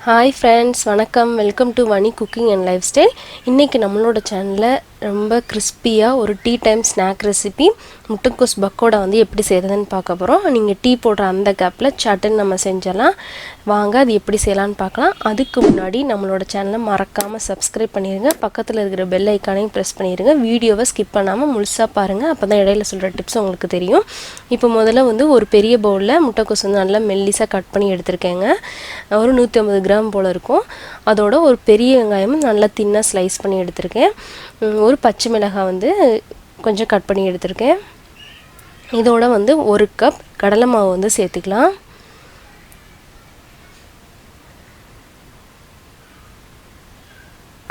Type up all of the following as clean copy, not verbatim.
Hi friends, வணக்கம். Welcome to Vani Cooking and Lifestyle. இன்னைக்கு நம்மளோட சேனல்ல ரொம்ப கிறிஸ்பியா ஒரு டீ டைம் ஸ்நாக் ரெசிபி முட்டைக்கோஸ் பக்கோடா வந்து எப்படி செய்யறதுன்னு பார்க்க போறோம். நீங்க டீ போடுற அந்த கேப்ல சட்டன் நம்ம செஞ்சலாம். வாங்க அது எப்படி செய்யலாம்னு பார்க்கலாம். அதுக்கு முன்னாடி நம்மளோட சேனலை மறக்காம Subscribe பண்ணிருங்க. பக்கத்துல இருக்கிற பெல் ஐகானையும் பிரஸ் பண்ணிருங்க. வீடியோவை ஸ்கிப் பண்ணாம முழுசா பாருங்க. அப்பதான் இடையில சொல்ற டிப்ஸ் உங்களுக்கு தெரியும். இப்போ முதல்ல வந்து ஒரு பெரிய பவுல்ல முட்டைக்கோஸ் வந்து நல்லா மெல்லிசா கட் பண்ணி எடுத்துர்க்கேங்க. ஒரு 150 கிராம் போல இருக்கும். அதோட ஒரு பெரிய வெங்காயம் நல்லா தின்னா ஸ்லைஸ் பண்ணி எடுத்துர்க்கேன். ஒரு பச்சை மிளகாய் வந்து கொஞ்சம் கட் பண்ணி எடுத்துர்க்கேன். இதோட வந்து 1 கப் கடலை மாவு வந்து சேர்த்துக்கலாம்.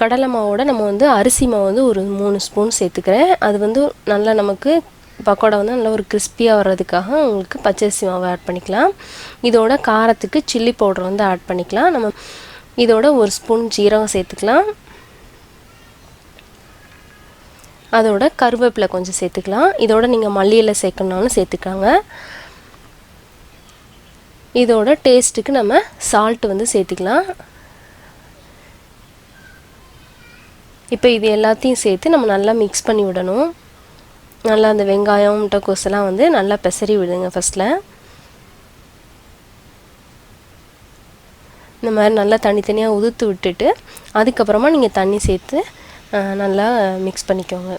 கடலை மாவோட நம்ம வந்து அரிசி மாவு வந்து ஒரு 3 ஸ்பூன் சேர்த்துக்கிறேன். அது வந்து நல்லா நமக்கு பக்கோடா வந்து நல்லா ஒரு கிறிஸ்பியாக வர்றதுக்காக உங்களுக்கு பச்சரிசி மாவு ஆட் பண்ணிக்கலாம். இதோட காரத்துக்கு சில்லி பவுடர் வந்து ஆட் பண்ணிக்கலாம். நம்ம இதோட 1 ஸ்பூன் ஜீரகம் சேர்த்துக்கலாம். அதோட கருவேப்பிலை கொஞ்சம் சேர்த்துக்கலாம். இதோட நீங்கள் மல்லி இலை சேர்க்கணும்னாலும் சேர்த்துக்காங்க. இதோட டேஸ்ட்டுக்கு நம்ம சால்ட் வந்து சேர்த்துக்கலாம். இப்போ இது எல்லாத்தையும் சேர்த்து நம்ம நல்லா மிக்ஸ் பண்ணி விடணும். நல்லா அந்த வெங்காயம் முட்டைக்கோஸ் எல்லாம் வந்து நல்லா பெசரி விடுங்க. ஃபர்ஸ்ட்ல இந்த மாதிரி நல்லா தனித்தனியாக உதுத்து விட்டுட்டு அதுக்கப்புறமா நீங்கள் தண்ணி சேர்த்து நல்லா மிக்ஸ் பண்ணிக்கோங்க.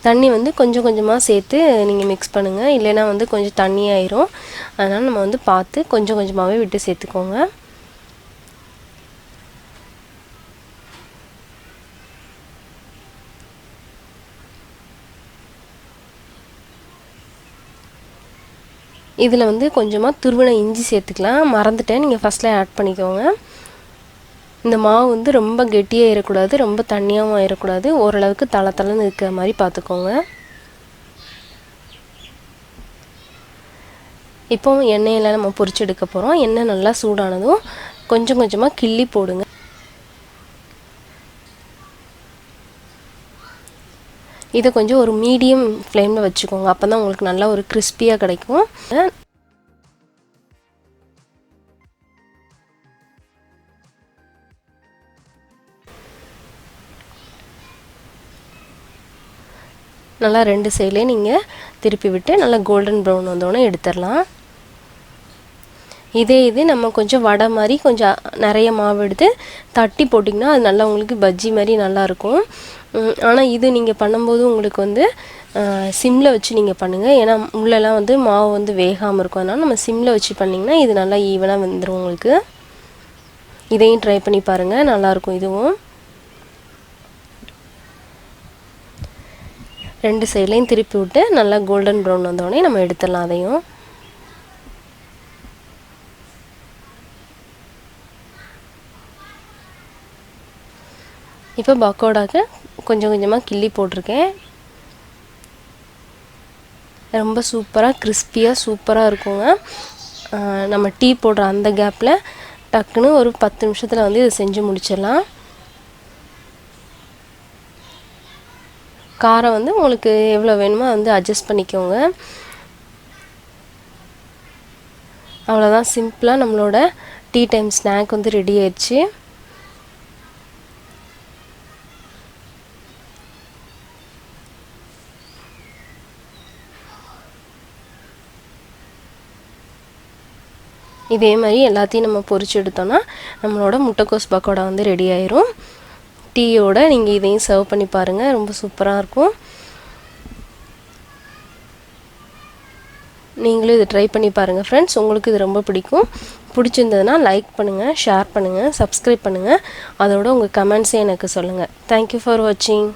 தண்ணி வந்து கொஞ்சம் கொஞ்சமாக சேர்த்து நீங்கள் மிக்ஸ் பண்ணுங்கள். இல்லைன்னா வந்து கொஞ்சம் தண்ணி ஆயிரும். அதனால் நம்ம வந்து பார்த்து கொஞ்சம் கொஞ்சமாகவே விட்டு சேர்த்துக்கோங்க. இதில் வந்து கொஞ்சமாக துருவின இஞ்சி சேர்த்துக்கலாம். மறந்துட்டேன், நீங்கள் ஃபஸ்ட்டில் ஆட் பண்ணிக்கோங்க. இந்த மாவு வந்து ரொம்ப கெட்டியாக ஆயிடக்கூடாது, ரொம்ப தண்ணியாகவும் ஆயிடக்கூடாது. ஓரளவுக்கு தளன்னு இருக்கிற மாதிரி பார்த்துக்கோங்க. இப்போ எண்ணெயில் நம்ம பொரிச்சு எடுக்க போகிறோம். எண்ணெய் நல்லா சூடானதும் கொஞ்சம் கொஞ்சமாக கிள்ளி போடுங்க. இதை கொஞ்சம் ஒரு மீடியம் ஃப்ளேமில் வச்சுக்கோங்க. அப்போ தான் உங்களுக்கு நல்லா ஒரு கிறிஸ்பியாக கிடைக்கும். நல்லா 2 சைட்லேயும் நீங்கள் திருப்பி விட்டு நல்லா கோல்டன் ப்ரௌன் வந்தோடனே எடுத்துடலாம். இது நம்ம கொஞ்சம் வடை மாதிரி கொஞ்சம் நிறைய மாவு எடுத்து தட்டி போட்டிங்கன்னா அது நல்லா உங்களுக்கு பஜ்ஜி மாதிரி நல்லாயிருக்கும். ஆனால் இது நீங்கள் பண்ணும்போது உங்களுக்கு வந்து சிம்மில் வச்சு நீங்கள் பண்ணுங்கள். ஏன்னா உள்ளெல்லாம் வந்து மாவு வந்து வேகாமல் இருக்கும். அதனால் நம்ம சிம்மில் வச்சு பண்ணிங்கன்னா இது நல்லா ஈவனாக வந்துடும் உங்களுக்கு. இதையும் ட்ரை பண்ணி பாருங்கள், நல்லாயிருக்கும். இதுவும் 2 சைட்லேயும் திருப்பி விட்டு நல்லா கோல்டன் ப்ரௌன் வந்தோடனே நம்ம எடுத்துடலாம். அதையும் இப்போ பக்கோடாக்கு கொஞ்சம் கொஞ்சமாக கிள்ளி போட்டிருக்கேன். ரொம்ப சூப்பராக கிறிஸ்பியாக சூப்பராக இருக்குங்க. நம்ம டீ போடுற அந்த கேப்பில் டக்குன்னு ஒரு 10 நிமிஷத்தில் வந்து இதை செஞ்சு முடிச்சிடலாம். காரம் வந்து உங்களுக்கு எவ்வளோ வேணுமோ வந்து அட்ஜஸ்ட் பண்ணிக்கோங்க. அவ்வளோதான், சிம்பிளாக நம்மளோட டீ டைம் ஸ்நாக் வந்து ரெடி ஆயிடுச்சு. இதே மாதிரி எல்லாத்தையும் நம்ம பொரிச்சு எடுத்தோம்னா நம்மளோட முட்டைக்கோஸ் பக்கோடா வந்து ரெடி ஆயிரும். டீயோட நீங்கள் இதையும் சர்வ் பண்ணி பாருங்கள், ரொம்ப சூப்பராக இருக்கும். நீங்களும் இதை ட்ரை பண்ணி பாருங்கள் ஃப்ரெண்ட்ஸ். உங்களுக்கு இது ரொம்ப பிடிச்சிருந்ததுன்னா லைக் பண்ணுங்கள், ஷேர் பண்ணுங்கள், சப்ஸ்கிரைப் பண்ணுங்கள். அதோட உங்கள் கமெண்ட்ஸை எனக்கு சொல்லுங்கள். தேங்க்யூ ஃபார் வாட்சிங்.